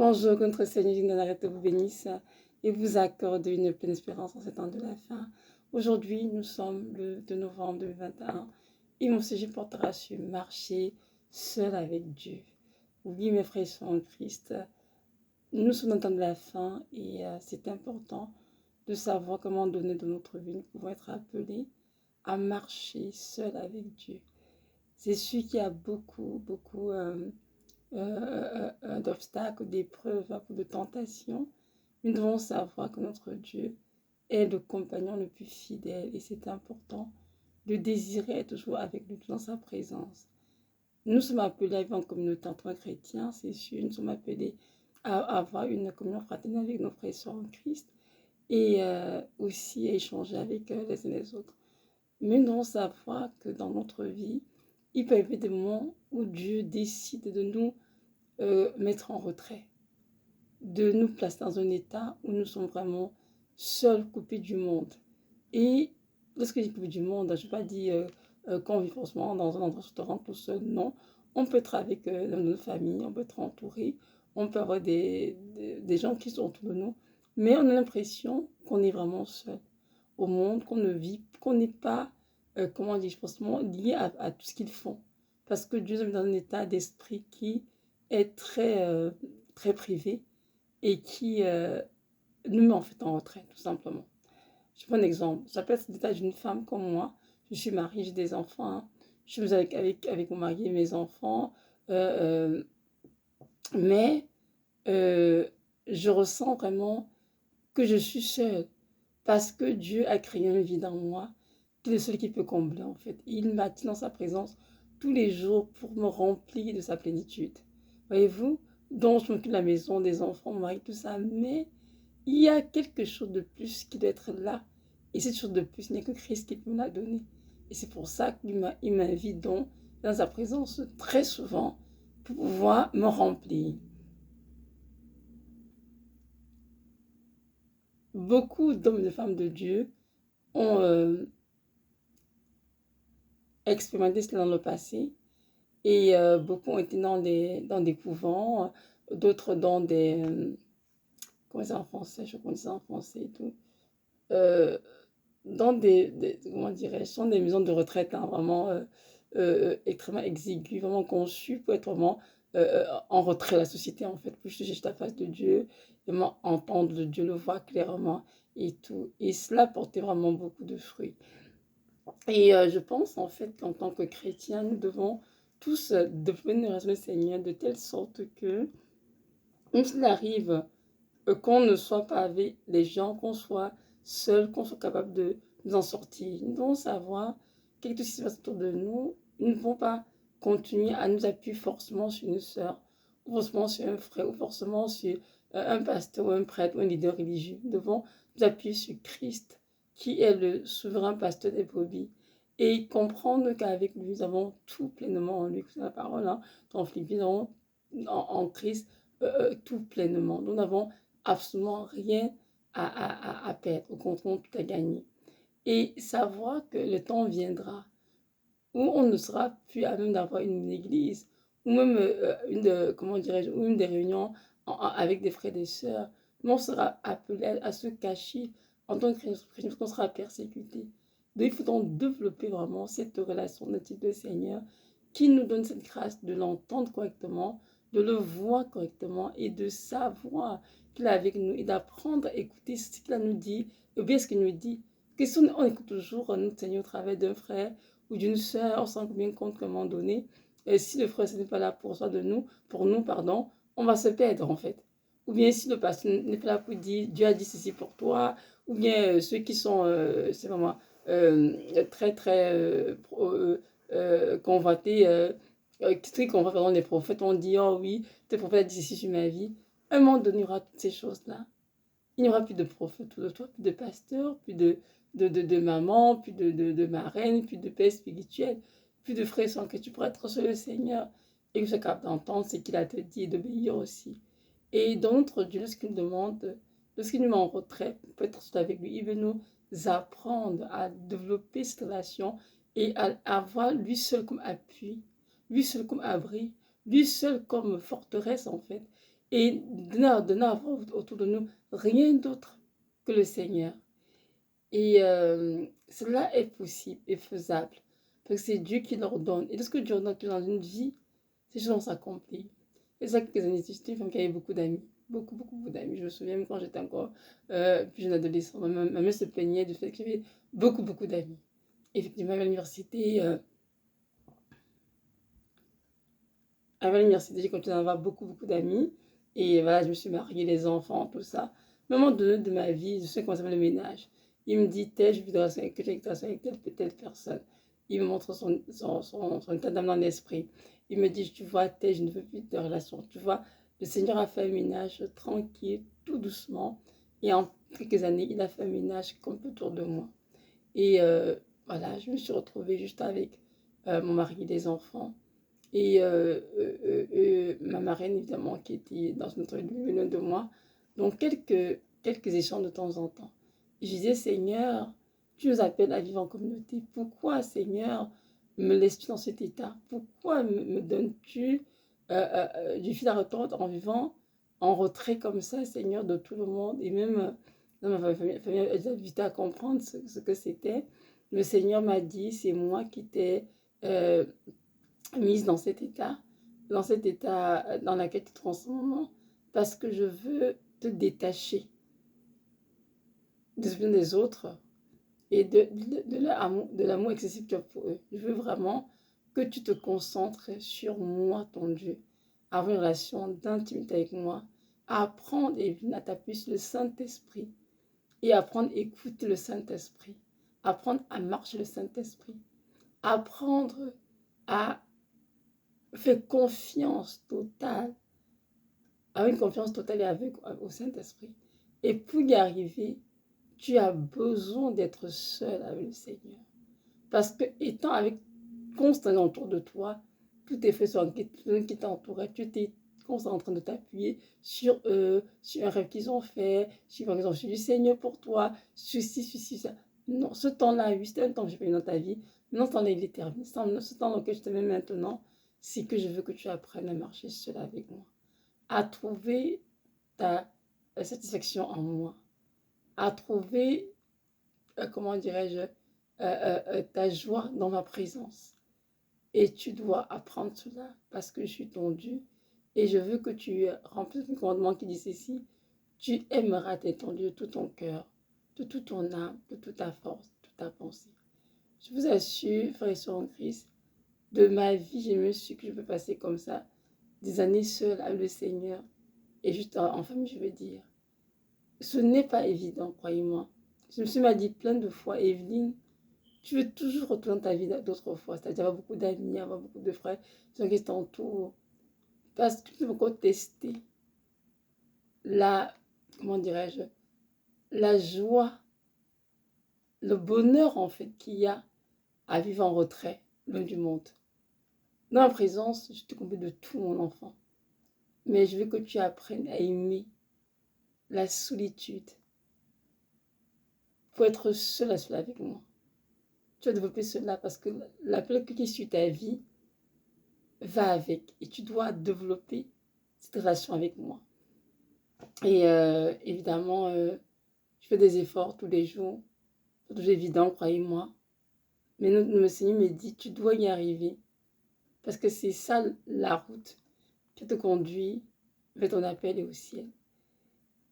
Bonjour, que notre Seigneur de Nazareth vous bénisse et vous accorde une pleine espérance en ce temps de la fin. Aujourd'hui, nous sommes le 2 novembre 2021 et mon sujet portera sur marcher seul avec Dieu. Oui, mes frères sont en Christ, nous sommes dans le temps de la fin et c'est important de savoir comment donner de notre vie. Nous pouvons être appelés à marcher seul avec Dieu. C'est sûr qu'il y a beaucoup d'obstacles, d'épreuves, de tentations. Nous devons savoir que notre Dieu est le compagnon le plus fidèle et c'est important de désirer être toujours avec lui dans sa présence. Nous sommes appelés à vivre en communauté en tant que chrétiens, c'est sûr. Nous sommes appelés à avoir une communion fraternelle avec nos frères et sœurs en Christ et aussi à échanger avec les uns les autres. Mais nous devons savoir que dans notre vie, il peut y avoir des moments où Dieu décide de nous mettre en retrait, de nous placer dans un état où nous sommes vraiment seuls, coupés du monde. Et lorsque je dis coupés du monde, je ne vais pas dire qu'on vit forcément dans un endroit souterrain tout seul, non. On peut être avec notre famille, on peut être entouré, on peut avoir des gens qui sont autour de nous, mais on a l'impression qu'on est vraiment seul au monde, qu'on ne vit, qu'on n'est pas, comment dire, forcément lié à tout ce qu'ils font. Parce que Dieu nous met dans un état d'esprit qui est très privé et qui nous met en fait en retrait, tout simplement. Je prends un exemple. Ça peut être l'état d'une femme comme moi. Je suis mariée, j'ai des enfants. Hein. Je suis avec mon mari et mes enfants. Mais je ressens vraiment que je suis seule. Parce que Dieu a créé un vide en moi qui est le seul qui peut combler en fait. Il m'attire dans sa présence tous les jours pour me remplir de sa plénitude. Voyez-vous, donc je m'occupe de la maison, des enfants, mon mari, tout ça, mais il y a quelque chose de plus qui doit être là. Et cette chose de plus, il n'y a que Christ qui peut me la donner. Et c'est pour ça qu'il m'invite donc dans sa présence très souvent pour pouvoir me remplir. Beaucoup d'hommes et de femmes de Dieu ont expérimenté cela dans le passé. Et beaucoup ont été dans des couvents, d'autres dans des... comment c'est en français? Je connais ça en français et tout. Dans comment dirais-je, sont des maisons de retraite, hein, vraiment extrêmement exiguës, vraiment conçues pour être vraiment en retrait de la société, en fait, pour juste la face de Dieu, vraiment entendre de Dieu, le voir clairement et tout. Et cela portait vraiment beaucoup de fruits. Et je pense en fait qu'en tant que chrétiens, nous devons tous développer une relation au Seigneur de telle sorte que, quand il arrive qu'on ne soit pas avec les gens, qu'on soit seul, qu'on soit capable de nous en sortir. Nous devons savoir que tout ce qui se passe autour de nous, nous ne devons pas continuer à nous appuyer forcément sur une sœur, ou forcément sur un frère, ou forcément sur un pasteur, ou un prêtre, ou un leader religieux. Nous devons nous appuyer sur Christ, qui est le souverain pasteur des brebis, et comprendre qu'avec lui, nous avons tout pleinement en lui. C'est la parole, hein, dans Philippiens, en Christ, tout pleinement. Nous n'avons absolument rien à perdre, au contraire, tout à gagner. Et savoir que le temps viendra où on ne sera plus à même d'avoir une église, ou même comment dirais-je, ou même des réunions avec des frères et des sœurs, mais on sera appelé à se cacher en tant que chrétien, parce qu'on sera persécuté. Donc il faut donc développer vraiment cette relation de type de Seigneur qui nous donne cette grâce de l'entendre correctement, de le voir correctement et de savoir qu'il est avec nous et d'apprendre à écouter ce qu'il nous dit, ou bien ce qu'il nous dit. Parce que si on écoute toujours notre Seigneur au travers d'un frère ou d'une sœur, on s'en rend bien compte qu'à un moment donné, si le frère n'est pas là pour nous, pardon, on va se perdre en fait. Ou bien si le pasteur n'est pas là pour dire Dieu a dit ceci pour toi, ou bien ceux qui sont, c'est vraiment très convoités, très convoités dans les prophètes, on dit oh oui, tes prophètes disent ceci sur ma vie. À un moment donné, il y aura toutes ces choses-là. Il n'y aura plus de prophètes autour de toi, plus de pasteurs, plus de maman, plus de marraine, plus de paix spirituelle, plus de frères sans que tu pourras être sur le Seigneur. Et que ce capable d'entendre ce qu'il a te dit et d'obéir aussi. Et dans notre Dieu, lorsqu'il nous demande, lorsqu'il nous met en retrait, pour être avec lui, il veut nous apprendre à développer cette relation et à avoir lui seul comme appui, lui seul comme abri, lui seul comme forteresse en fait. et de n'avoir autour de nous rien d'autre que le Seigneur. Et cela est possible et faisable. Parce que c'est Dieu qui leur donne. Et lorsque Dieu donne dans une vie, ces choses s'accomplissent. Et ça, quelques années, j'étais une femme qui avait beaucoup d'amis. Beaucoup, beaucoup, beaucoup d'amis. Je me souviens même quand j'étais encore plus jeune adolescente, ma mère se plaignait du fait que j'avais beaucoup, beaucoup d'amis. Effectivement, à l'université, j'ai continué à avoir beaucoup, beaucoup d'amis. Et voilà, je me suis mariée, les enfants, tout ça. Mais à un moment donné de ma vie, je sais comment ça va le ménage. Il me dit, tel, je voudrais que j'ai relation avec telle personne. Il me montre son état d'âme dans l'esprit. Il me dit, tu vois, tel, je ne veux plus de relation. Tu vois, le Seigneur a fait un ménage tranquille, tout doucement. Et en quelques années, il a fait un ménage complètement autour de moi. Et voilà, je me suis retrouvée juste avec mon mari et les enfants. Et ma marraine, évidemment, qui était dans notre lieu de moi. Donc, quelques échanges de temps en temps. Je disais, Seigneur, tu nous appelles à vivre en communauté. Pourquoi, Seigneur, me laisses-tu dans cet état? Pourquoi me donnes-tu du fil à retordre en vivant en retrait comme ça, Seigneur, de tout le monde? Et même dans ma famille, elle a invité à comprendre ce que c'était. Le Seigneur m'a dit, c'est moi qui t'ai mise dans cet état dans lequel tu te trouves en ce moment, parce que je veux te détacher des autres et de l'amour excessif que tu as pour eux. Je veux vraiment que tu te concentres sur moi, ton Dieu, avoir une relation d'intimité avec moi, apprendre et à t'appuyer sur le Saint-Esprit et apprendre à écouter le Saint-Esprit, apprendre à marcher le Saint-Esprit, apprendre à faire confiance totale, avec une confiance totale et avec au Saint-Esprit. Et pour y arriver, tu as besoin d'être seul avec le Seigneur. Parce que étant avec constamment autour de toi, tous tes frères sont qui t'entouraient, tu étais constamment en train de t'appuyer sur eux, sur un rêve qu'ils ont fait, sur par exemple, sur du Seigneur pour toi, ceci, ça. Non, ce temps-là, oui, c'était un temps que j'ai pas eu dans ta vie. Maintenant, ce temps-là, il est terminé. Ce temps dans lequel je te mets maintenant, c'est que je veux que tu apprennes à marcher seul avec moi, à trouver ta satisfaction en moi, à trouver, comment dirais-je, ta joie dans ma présence. Et tu dois apprendre cela parce que je suis ton Dieu. Et je veux que tu remplisses le commandement qui dit ceci. Tu aimeras ton Dieu de tout ton cœur, de toute ton âme, de toute ta force, de toute ta pensée. Je vous assure, frères et sœurs en Christ, de ma vie, j'ai me suis que je peux passer comme ça des années seule avec le Seigneur et juste en famille, je veux dire. Ce n'est pas évident, croyez-moi. Je me suis dit plein de fois, Evelyne, tu veux toujours retourner dans ta vie d'autres fois, c'est-à-dire avoir beaucoup d'amis, avoir beaucoup de frères, des gens qui t'entourent, parce que tu peux encore tester la, comment dirais-je, la joie, le bonheur en fait qu'il y a à vivre en retrait, loin du monde. Dans la présence, je te complète de tout, mon enfant. Mais je veux que tu apprennes à aimer la solitude pour être seul avec moi. Tu vas développer cela parce que l'appel qui suit ta vie va avec. Et tu dois développer cette relation avec moi. Et évidemment, je fais des efforts tous les jours. C'est toujours évident, croyez-moi. Mais le Seigneur me dit, tu dois y arriver. Parce que c'est ça la route qui te conduit vers ton appel et au ciel.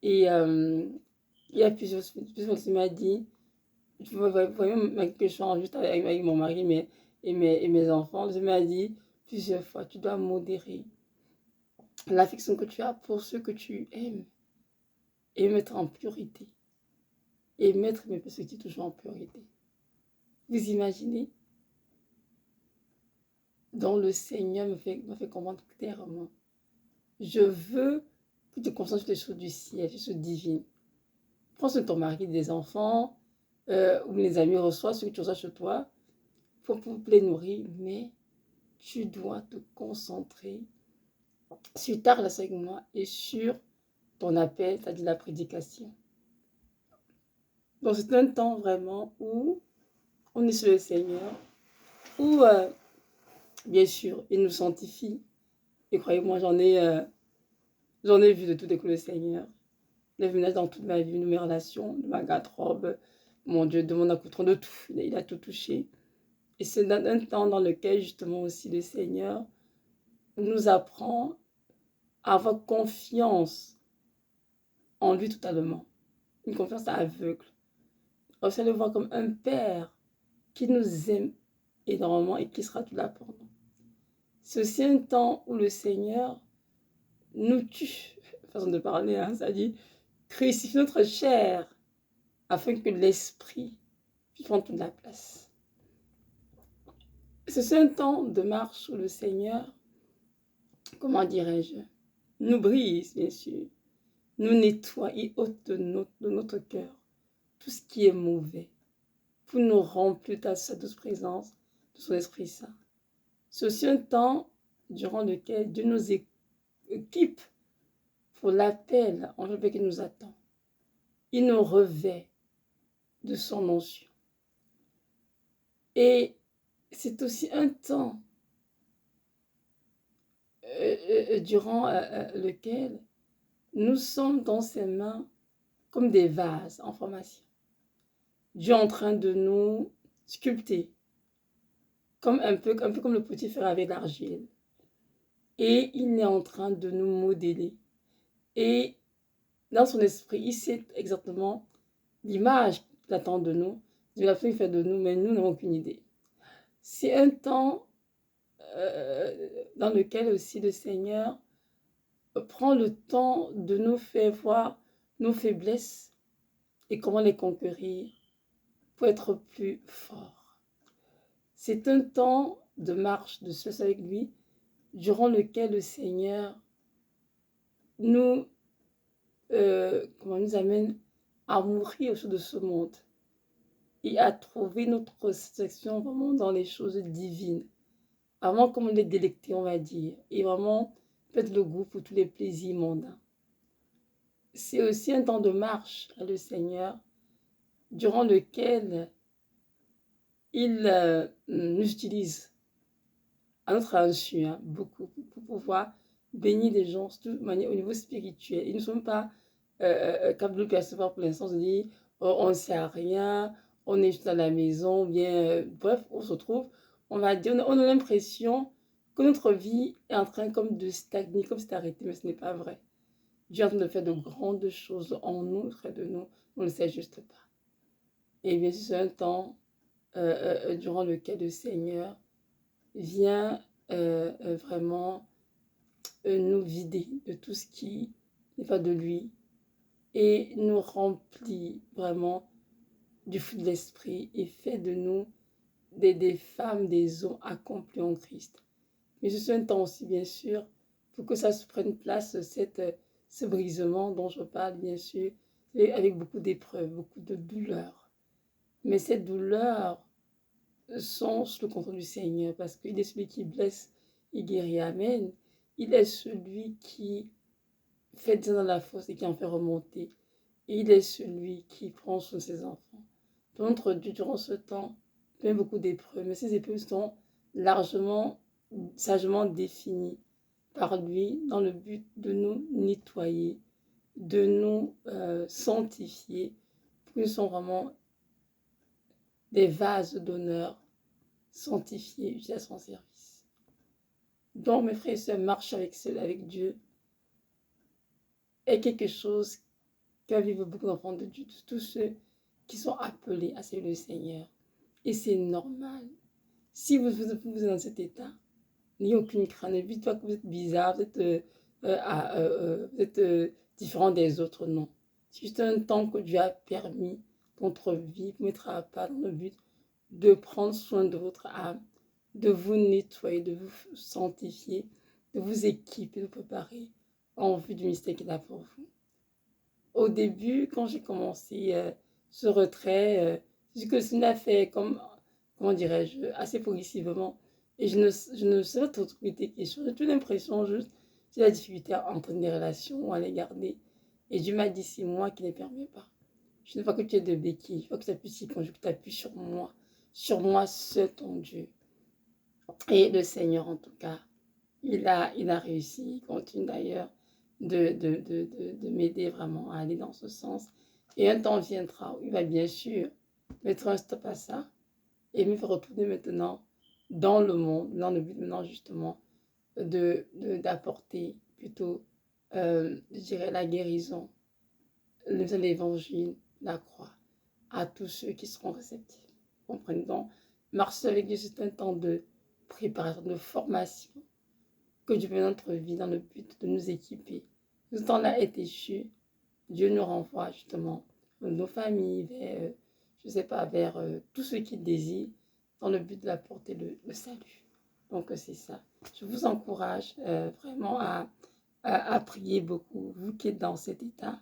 Et il y a plusieurs fois, il m'a dit, vous voyez que je change juste avec mon mari et mes enfants, il m'a dit plusieurs fois, tu dois modérer l'affection que tu as pour ceux que tu aimes et mettre en priorité. Et mettre mes perspectives toujours en priorité. Vous imaginez? Donc le Seigneur me fait comprendre clairement. Je veux que tu te concentres sur les choses du ciel, les choses divines. Prends soin de ton mari, des enfants, ou les amis reçoivent ce que tu reçois chez toi, pour les nourrir, mais tu dois te concentrer sur ta relation avec moi et sur ton appel, c'est-à-dire la prédication. Donc c'est un temps vraiment où on est sur le Seigneur, où bien sûr il nous sanctifie. Et croyez-moi, J'en ai vu de tout école le Seigneur. Les ménages dans toute ma vie, de mes relations, de ma garde-robe, mon Dieu, de mon accoutrement, de tout. Il a tout touché. Et c'est dans un temps dans lequel justement aussi le Seigneur nous apprend à avoir confiance en lui totalement. Une confiance aveugle. Aussi le voir comme un Père qui nous aime énormément et qui sera tout là pour nous. C'est aussi un temps où le Seigneur nous tue, façon de parler, hein, ça dit, crucifie notre chair afin que l'esprit prenne toute la place. C'est un temps de marche où le Seigneur, comment dirais-je, nous brise, bien sûr, nous nettoie et ôte de notre cœur tout ce qui est mauvais pour nous remplir de sa douce présence, de son Esprit Saint. C'est aussi un temps durant lequel Dieu nous équipe pour l'appel en fait qui nous attend. Il nous revêt de son onction. Et c'est aussi un temps durant lequel nous sommes dans ses mains comme des vases en formation. Dieu est en train de nous sculpter, comme un peu comme le petit fer avec l'argile. Et il est en train de nous modeler. Et dans son esprit, il sait exactement l'image qu'il attend de nous, de la façon qu'il fait de nous, mais nous n'avons aucune idée. C'est un temps dans lequel aussi le Seigneur prend le temps de nous faire voir nos faiblesses et comment les conquérir pour être plus fort. C'est un temps de marche, de cesse avec lui, durant lequel le Seigneur nous, nous amène à mourir au-dessus de ce monde et à trouver notre satisfaction vraiment dans les choses divines. Vraiment comme les délecter, on va dire, et vraiment faire le goût pour tous les plaisirs mondains. C'est aussi un temps de marche à le Seigneur, durant lequel il nous utilise à notre insu, hein, beaucoup, pour pouvoir bénir les gens, surtout au niveau spirituel. Ils ne sont pas capables de percevoir pour l'instant, de dire oh, on ne sait à rien, on est juste à la maison, bien, bref, on se trouve, on va dire, on a l'impression que notre vie est en train comme de stagner, comme c'est arrêté, mais ce n'est pas vrai. Dieu est en train de faire de grandes choses en nous, près de nous, on ne le sait juste pas. Et bien sûr, c'est un temps durant lequel le Seigneur vient vraiment nous vider de tout ce qui n'est pas de lui et nous remplit vraiment du fruit de l'esprit et fait de nous des femmes, des hommes accomplis en Christ. Mais c'est un temps aussi, bien sûr, pour que ça se prenne place, ce brisement dont je parle, bien sûr, avec beaucoup d'épreuves, beaucoup de douleurs. Mais cette douleur sont sous le contrôle du Seigneur, parce qu'il est celui qui blesse et guérit. Amen. Il est celui qui fait descendre la fosse et qui en fait remonter. Et il est celui qui prend soin de ses enfants. Donc notre Dieu, durant ce temps, fait beaucoup d'épreuves, mais ces épreuves sont largement, sagement définies par lui dans le but de nous nettoyer, de nous sanctifier, pour que nous soyons vraiment des vases d'honneur sanctifiés, utilisés à son service. Donc, mes frères et sœurs, marche avec Dieu est quelque chose que vivent beaucoup d'enfants de Dieu, tous ceux qui sont appelés à servir le Seigneur. Et c'est normal. Si vous êtes dans cet état, n'ayez aucune crainte. Ne dites pas que vous êtes bizarre, vous êtes différent des autres. Non. C'est juste un temps que Dieu a permis dans votre vie, pour mettre à part dans le but de prendre soin de votre âme, de vous nettoyer, de vous sanctifier, de vous équiper, de vous préparer en vue du mystère qu'il a pour vous. Au début, quand j'ai commencé ce retrait, c'est que cela fait comme, comment dirais-je, assez progressivement. Et je ne sais pas trop trouver des questions. J'ai toute l'impression juste, c'est la difficulté à entrer des relations, à les garder. Et Dieu m'a dit, c'est moi qui ne les permets pas. Je ne veux pas que tu aies de béquilles. Je veux que tu appuies sur moi, je veux que tu appuies sur moi seul, ton Dieu. Et le Seigneur, en tout cas, il a réussi. Il continue d'ailleurs de m'aider vraiment à aller dans ce sens. Et un temps viendra où il va bien sûr mettre un stop à ça et me faire retourner maintenant dans le monde, dans le but maintenant justement d'apporter plutôt, je dirais, la guérison, l'évangile, la croix, à tous ceux qui seront réceptifs. Comprenez donc, marcher avec Dieu, c'est un temps de préparation, de formation que Dieu met dans notre vie dans le but de nous équiper. Ce temps-là est échu. Dieu nous renvoie justement nos familles vers, je ne sais pas, vers tous ceux qui désirent dans le but d'apporter le salut. Donc c'est ça. Je vous encourage vraiment à prier beaucoup, vous qui êtes dans cet état,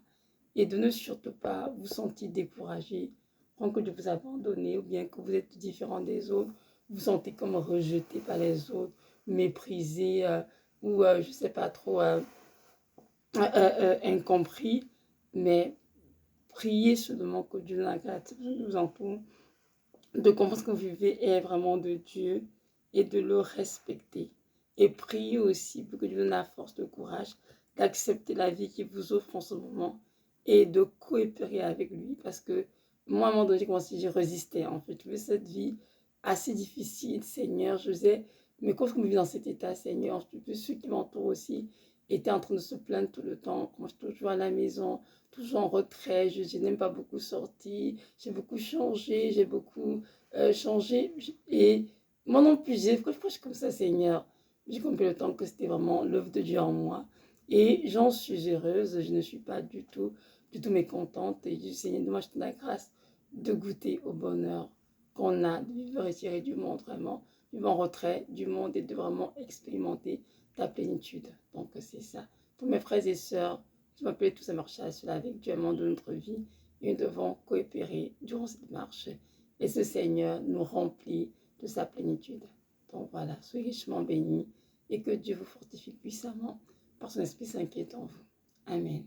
et de ne surtout pas vous sentir découragé, que Dieu vous a abandonné ou bien que vous êtes différent des autres, vous vous sentez comme rejeté par les autres, méprisé ou je ne sais pas trop incompris, mais priez seulement que Dieu la grâce nous entoure, de comprendre ce que vous vivez est vraiment de Dieu et de le respecter. Et priez aussi pour que Dieu donne la force, le courage d'accepter la vie qu'il vous offre en ce moment et de coopérer avec lui. Parce que moi, à un moment donné, comme si je résistais, en fait. Je veux cette vie assez difficile, Seigneur. Je disais, mais comment est-ce qu'on vit dans cet état, Seigneur? Ceux qui m'entourent aussi étaient en train de se plaindre tout le temps. Moi, je suis toujours à la maison, toujours en retrait. Je n'aime pas beaucoup sortir. J'ai beaucoup changé. J'ai beaucoup changé. Et moi non plus, pourquoi je suis comme ça, Seigneur? J'ai compris le temps que c'était vraiment l'œuvre de Dieu en moi. Et j'en suis heureuse. Je ne suis pas du tout mécontente. Et du Seigneur, moi, je te la grâce de goûter au bonheur qu'on a, de vivre retiré du monde, vraiment, vivre en retrait du monde et de vraiment expérimenter ta plénitude. Donc, c'est ça. Pour mes frères et sœurs, je m'appelle tous à marcher à cela avec Dieu, aimant de notre vie. Et nous devons coopérer durant cette marche. Et ce Seigneur nous remplit de sa plénitude. Donc voilà, soyez richement bénis et que Dieu vous fortifie puissamment par son Esprit Saint qui est en vous. Amen.